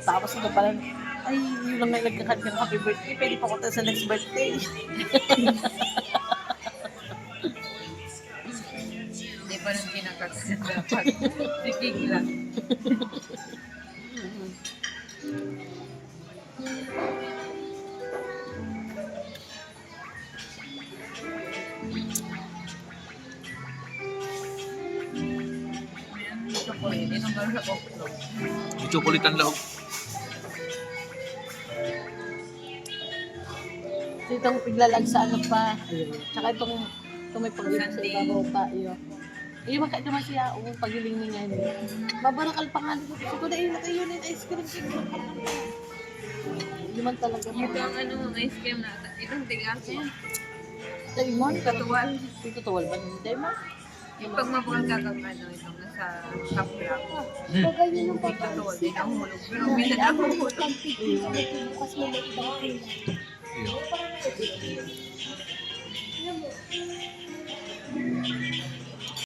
Tapos ito pala, ay, yun lang may nagkakaroon ng happy birthday. Pwede pa ko tayo sa next birthday. Hindi pa rin kinakatasan dapat. Sikig lang. Ito po yun. Inong gano'n sa koklo. May chocolate ang lahog. Itong piglalag sa ano pa. Tsaka itong may pagdilag sa ibabaw pa. Iyo maka naman siya, pagiling niya yun. Babarakal pa nga dito. Kasi ko na yun, nakayo na yung ice cream. Hindi man talaga. Ito ang ano, ice cream na. Itong tigas yan. Dahil mo, Katuwal. Katuwal ba? Dahil mo? Yung pag mabukal ka kang ano, itong nasa cup lang. Bagay yun yung Hindi katuwal, hindi na hulog. Pero minsan ako hulog. pagpipig, bukas mo na ibang Ayun.